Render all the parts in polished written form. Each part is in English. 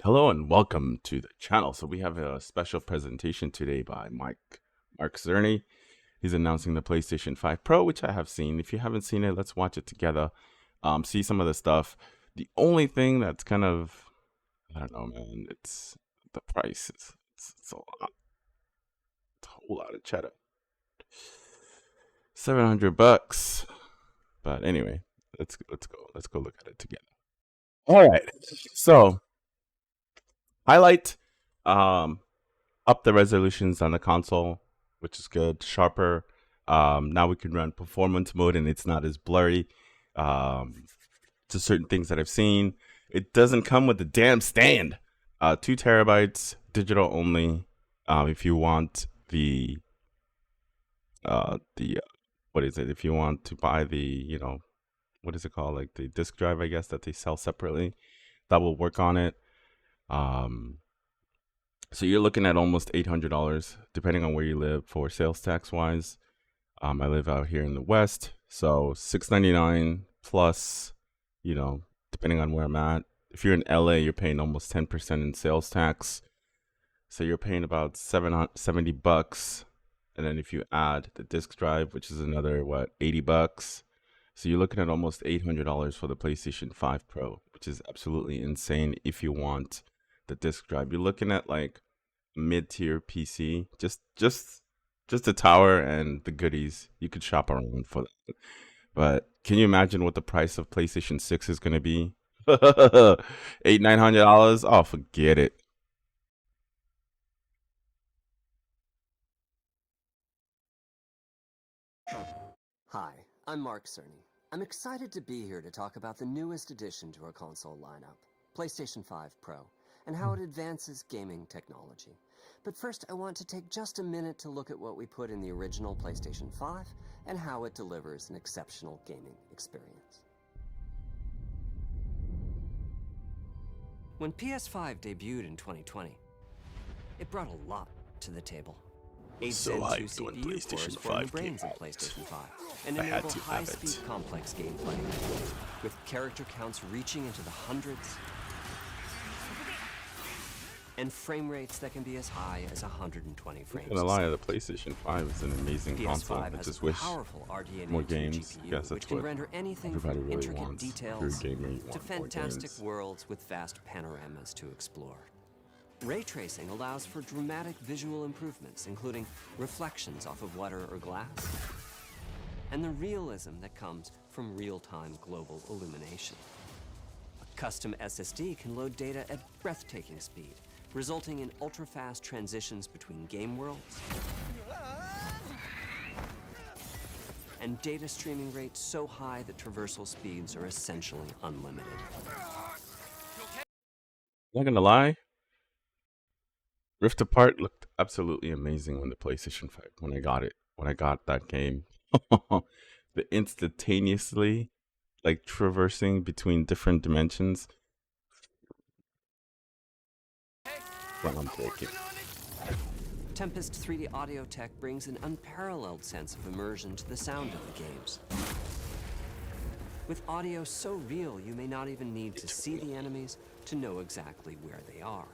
Hello and welcome to the channel. So we have a special presentation today by Mark Cerny. He's announcing the PlayStation 5 Pro, which I have seen. If you haven't seen it, let's watch it together. See some of the stuff. The only thing that's kind of, I don't know, man, it's the price. It's a lot, it's a whole lot of cheddar. $700. But anyway, let's go look at it together. All right. So highlight. Um, Up the resolutions on the console, which is good, sharper. Now we can run performance mode and it's not as blurry. Um, to certain things that I've seen, it doesn't come with the damn stand. 2 terabytes, digital only. If you want the what is it? If you want to buy the what is it called, like the disk drive, I guess that they sell separately, that will work on it. Um, So you're looking at almost $800, depending on where you live for sales tax wise. I live out here in the West, so $699 plus, depending on where I'm at. If you're in LA, you're paying almost 10% in sales tax, so you're paying about $70. And then if you add the disk drive, which is another $80, so you're looking at almost $800 for the PlayStation 5 Pro, which is absolutely insane. If you want the disk drive, you're looking at like mid-tier PC, just the tower and the goodies. You could shop around for that. But can you imagine what the price of PlayStation 6 is going to be? $900. Oh, forget it. Hi, I'm Mark Cerny. I'm excited to be here to talk about the newest addition to our console lineup, PlayStation 5 Pro, and how it advances gaming technology. But first, I want to take just a minute to look at what we put in the original PlayStation 5 and how it delivers an exceptional gaming experience. When PS5 debuted in 2020, it brought a lot to the table. 8 So Zen 2 hyped when CPU cores PlayStation form the 5 came brains of out. PlayStation 5 and I had enable to have high-speed it. complex gameplay, with character counts reaching into the hundreds and frame rates that can be as high as 120 I'm frames gonna a lie, second. the PlayStation 5 is an amazing console. PS5 I has just a wish powerful RDNA more 2 games. I GPU, guess which that's can what render anything everybody from really intricate wants. If you're a details gamer, you to want more fantastic games. worlds with vast panoramas to explore. Ray tracing allows for dramatic visual improvements, including reflections off of water or glass, and the realism that comes from real-time global illumination. A custom SSD can load data at breathtaking speed, resulting in ultra-fast transitions between game worlds and data streaming rates so high that traversal speeds are essentially unlimited. Not gonna lie, Rift Apart looked absolutely amazing when the PlayStation 5, when I got that game. The instantaneously like traversing between different dimensions, groundbreaking. Tempest 3D audio tech brings an unparalleled sense of immersion to the sound of the games. With audio so real, you may not even need to see the enemies to know exactly where they are.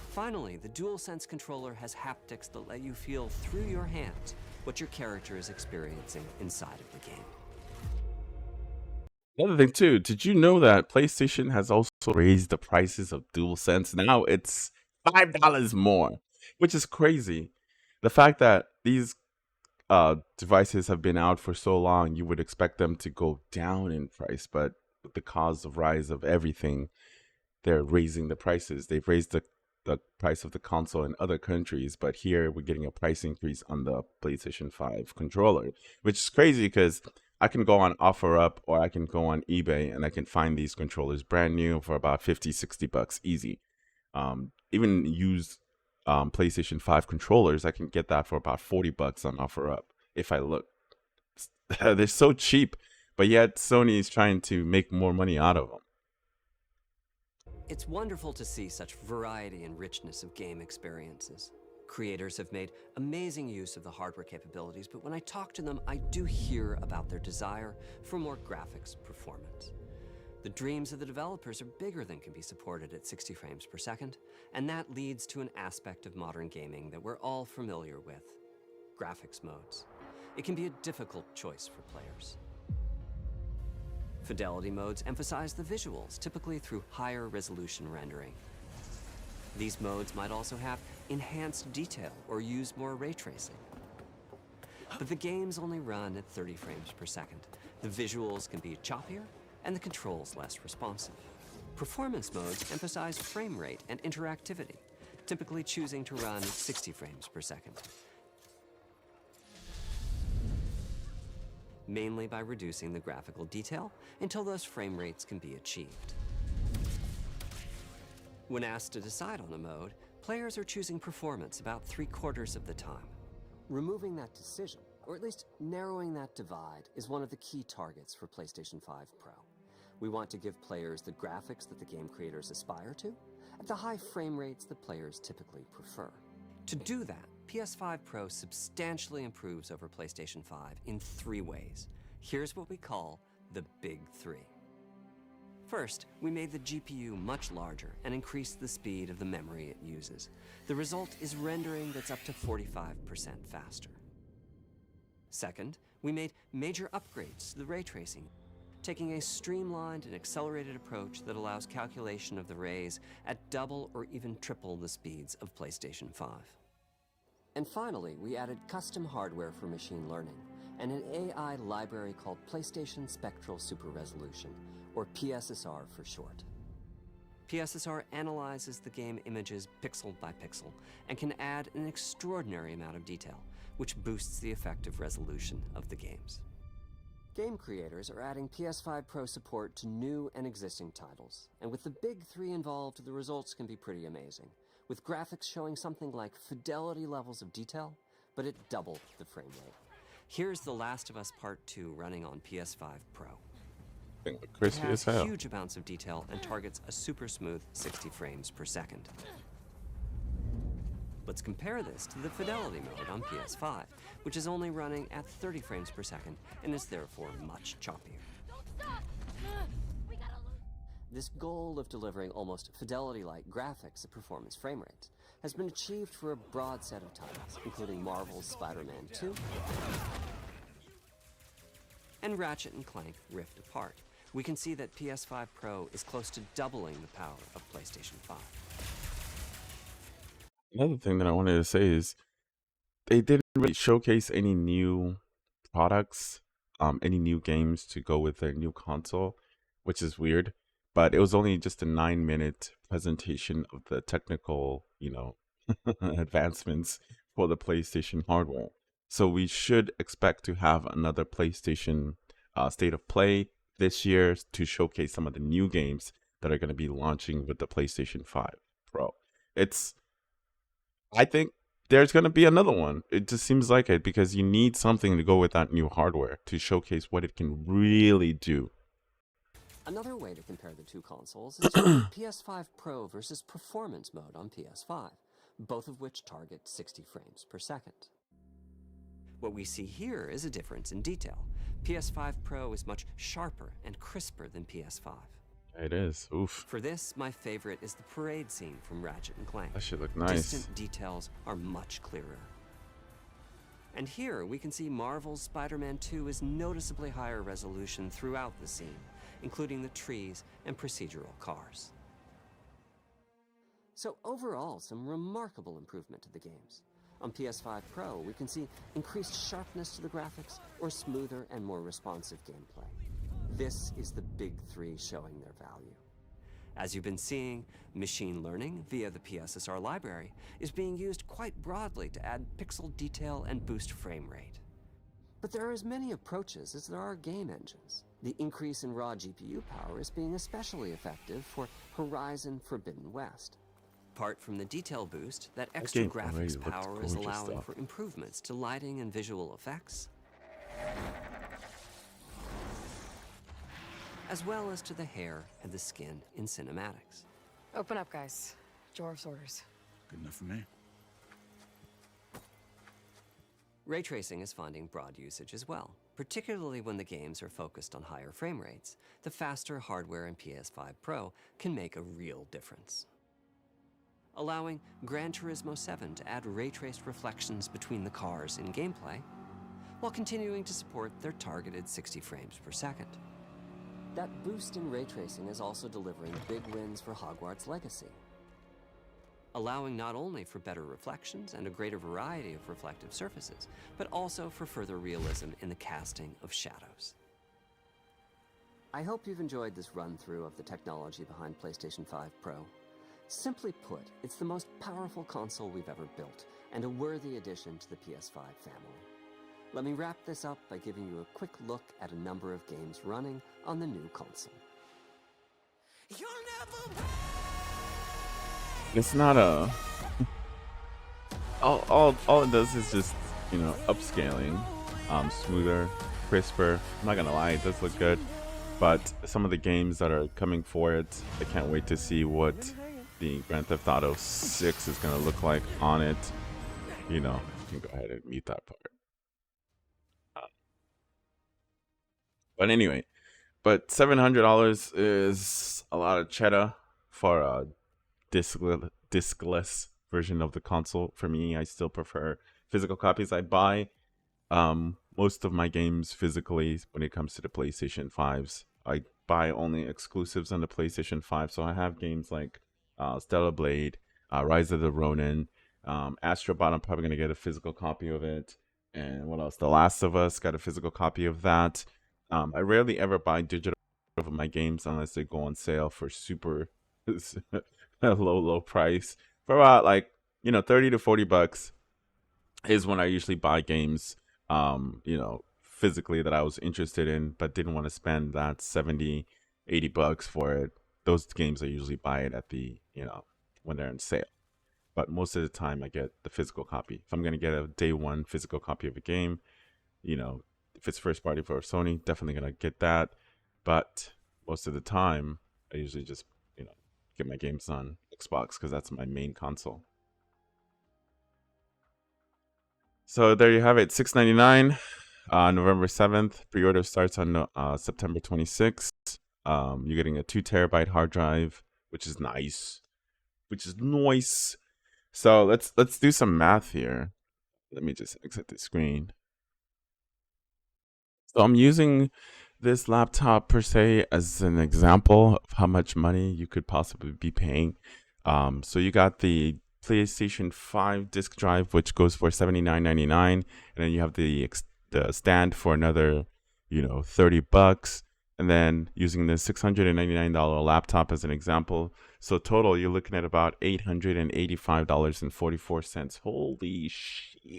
Finally, the DualSense controller has haptics that let you feel through your hands what your character is experiencing inside of the game. Another thing too, did you know that PlayStation has also raised the prices of DualSense? Now it's $5 more, which is crazy. The fact that these devices have been out for so long, you would expect them to go down in price, but with the cause of rise of everything, they're raising the prices. They've raised the price of the console in other countries, but here we're getting a price increase on the PlayStation 5 controller, which is crazy because I can go on OfferUp or I can go on eBay and I can find these controllers brand new for about 50, $60 easy. Even used PlayStation 5 controllers, I can get that for about $40 on OfferUp if I look. They're so cheap, but yet Sony is trying to make more money out of them. It's wonderful to see such variety and richness of game experiences. Creators have made amazing use of the hardware capabilities, but when I talk to them, I do hear about their desire for more graphics performance. The dreams of the developers are bigger than can be supported at 60 frames per second, and that leads to an aspect of modern gaming that we're all familiar with: graphics modes. It can be a difficult choice for players. Fidelity modes emphasize the visuals, typically through higher resolution rendering. These modes might also have enhanced detail or use more ray tracing. But the games only run at 30 frames per second. The visuals can be choppier, and the controls less responsive. Performance modes emphasize frame rate and interactivity, typically choosing to run at 60 frames per second, mainly by reducing the graphical detail until those frame rates can be achieved. When asked to decide on a mode, players are choosing performance about 3/4 of the time. Removing that decision, or at least narrowing that divide, is one of the key targets for PlayStation 5 Pro. We want to give players the graphics that the game creators aspire to, at the high frame rates that players typically prefer. To do that, PS5 Pro substantially improves over PlayStation 5 in 3 ways. Here's what we call the Big 3. First, we made the GPU much larger and increased the speed of the memory it uses. The result is rendering that's up to 45% faster. Second, we made major upgrades to the ray tracing, taking a streamlined and accelerated approach that allows calculation of the rays at double or even triple the speeds of PlayStation 5. And finally, we added custom hardware for machine learning and an AI library called PlayStation Spectral Super Resolution, or PSSR for short. PSSR analyzes the game images pixel by pixel and can add an extraordinary amount of detail, which boosts the effective resolution of the games. Game creators are adding PS5 Pro support to new and existing titles, and with the Big 3 involved, the results can be pretty amazing, with graphics showing something like fidelity levels of detail, but at double the frame rate. Here's The Last of Us Part 2 running on PS5 Pro. Thing look It crispy has as hell. huge amounts of detail and targets a super smooth 60 frames per second. Let's compare this to the Fidelity mode on PS5, which is only running at 30 frames per second and is therefore much choppier. This goal of delivering almost fidelity-like graphics at performance frame rates has been achieved for a broad set of titles, including Marvel's Spider-Man 2 and Ratchet & Clank Rift Apart. We can see that PS5 Pro is close to doubling the power of PlayStation 5. Another thing that I wanted to say is they didn't really showcase any new products, any new games to go with their new console, which is weird. But it was only just a 9-minute presentation of the technical, advancements for the PlayStation hardware. So we should expect to have another PlayStation State of Play this year to showcase some of the new games that are going to be launching with the PlayStation 5 Pro. I think there's going to be another one. It just seems like it, because you need something to go with that new hardware to showcase what it can really do. Another way to compare the two consoles is to PS5 Pro versus Performance mode on PS5, both of which target 60 frames per second. What we see here is a difference in detail. PS5 Pro is much sharper and crisper than PS5. It is. Oof. For this, my favorite is the parade scene from Ratchet & Clank. That should look nice. Distant details are much clearer. And here we can see Marvel's Spider-Man 2 is noticeably higher resolution throughout the scene, including the trees and procedural cars. So overall, some remarkable improvement to the games. On PS5 Pro, we can see increased sharpness to the graphics or smoother and more responsive gameplay. This is the Big 3 showing their value. As you've been seeing, machine learning via the PSSR library is being used quite broadly to add pixel detail and boost frame rate. But there are as many approaches as there are game engines. The increase in raw GPU power is being especially effective for Horizon Forbidden West. Apart from the detail boost, that extra game already graphics looked power is gorgeous, allowing though. for improvements to lighting and visual effects, as well as to the hair and the skin in cinematics. Open up, guys. Jorv's orders. Good enough for me. Ray tracing is finding broad usage as well. particularly when the games are focused on higher frame rates. The faster hardware in PS5 Pro can make a real difference. Allowing Gran Turismo 7 to add ray-traced reflections between the cars in gameplay, while continuing to support their targeted 60 frames per second. That boost in ray tracing is also delivering big wins for Hogwarts Legacy, allowing not only for better reflections and a greater variety of reflective surfaces, but also for further realism in the casting of shadows. I hope you've enjoyed this run-through of the technology behind PlayStation 5 Pro. Simply put, it's the most powerful console we've ever built, and a worthy addition to the PS5 family. Let me wrap this up by giving you a quick look at a number of games running on the new console. It's not a all it does is just, you know, upscaling, smoother, crisper. I'm not gonna lie, it does look good, but some of the games that are coming for it, I can't wait to see what the Grand Theft Auto 6 is gonna look like on it. You know, you can go ahead and mute that part. But anyway, but $700 is a lot of cheddar for a discless version of the console. For me, I still prefer physical copies. I buy most of my games physically when it comes to the PlayStation 5s. I buy only exclusives on the PlayStation 5, so I have games like Stellar Blade, Rise of the Ronin, Astro Bot. I'm probably going to get a physical copy of it. And what else? The Last of Us, got a physical copy of that. I rarely ever buy digital of my games unless they go on sale for super low price. For about, like, you know, 30 to 40 bucks is when I usually buy games, you know, physically that I was interested in, but didn't want to spend that 70, 80 bucks for it. Those games I usually buy it at the, you know, when they're on sale. But most of the time I get the physical copy. If I'm going to get a day one physical copy of a game, you know, if it's first party for Sony, definitely going to get that. But most of the time, I usually just, you know, get my games on Xbox because that's my main console. So there you have it, $6.99, November 7th. Pre-order starts on September 26th. You're getting a 2 terabyte hard drive, which is nice. So let's do some math here. Let me just exit the screen. So I'm using this laptop per se as an example of how much money you could possibly be paying. So you got the PlayStation 5 disc drive, which goes for $79.99, and then you have the stand for another, you know, 30 bucks, and then using the $699 laptop as an example. So total, you're looking at about $885.44. Holy shit.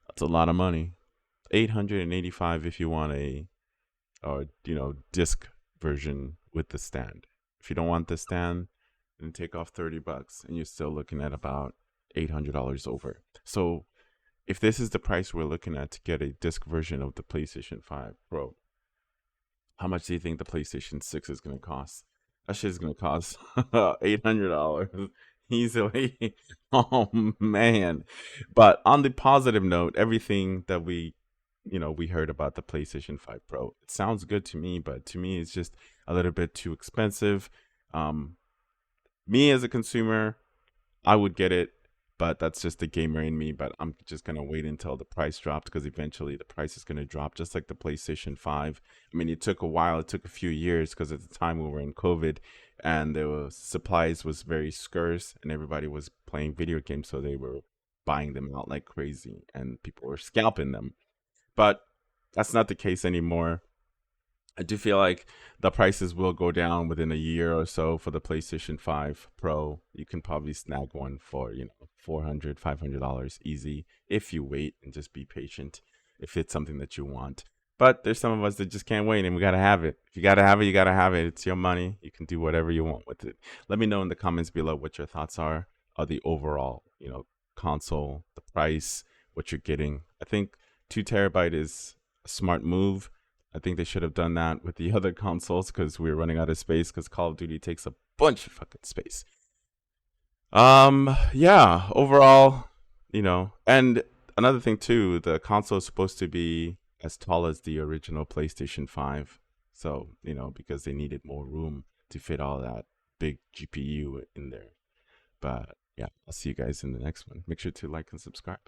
That's a lot of money. $885 if you want a, or, you know, disc version with the stand. If you don't want the stand, then take off 30 bucks and you're still looking at about $800 over. So if this is the price we're looking at to get a disc version of the PlayStation 5 Pro, how much do you think the PlayStation 6 is going to cost? That shit is going to cost $800 easily. Oh, man. But on the positive note, everything that we heard about the PlayStation 5 Pro, it sounds good to me, but to me, it's just a little bit too expensive. Me as a consumer, I would get it, but that's just the gamer in me. But I'm just going to wait until the price drops, because eventually the price is going to drop, just like the PlayStation 5. I mean, it took a while. It took a few years because at the time we were in COVID and supplies was very scarce and everybody was playing video games. So they were buying them out like crazy and people were scalping them. But that's not the case anymore. I do feel like the prices will go down within a year or so for the PlayStation 5 Pro. You can probably snag one for, you know, $400, $500 easy if you wait and just be patient, if it's something that you want. But there's some of us that just can't wait, and we got to have it. If you got to have it, you got to have it. It's your money. You can do whatever you want with it. Let me know in the comments below what your thoughts are of the overall, you know, console, the price, what you're getting. I think 2 terabyte is a smart move. I think they should have done that with the other consoles because we're running out of space, because Call of Duty takes a bunch of fucking space. Yeah, overall, you know, and another thing too, the console is supposed to be as tall as the original PlayStation 5. So, you know, because they needed more room to fit all that big GPU in there. But yeah, I'll see you guys in the next one. Make sure to like and subscribe.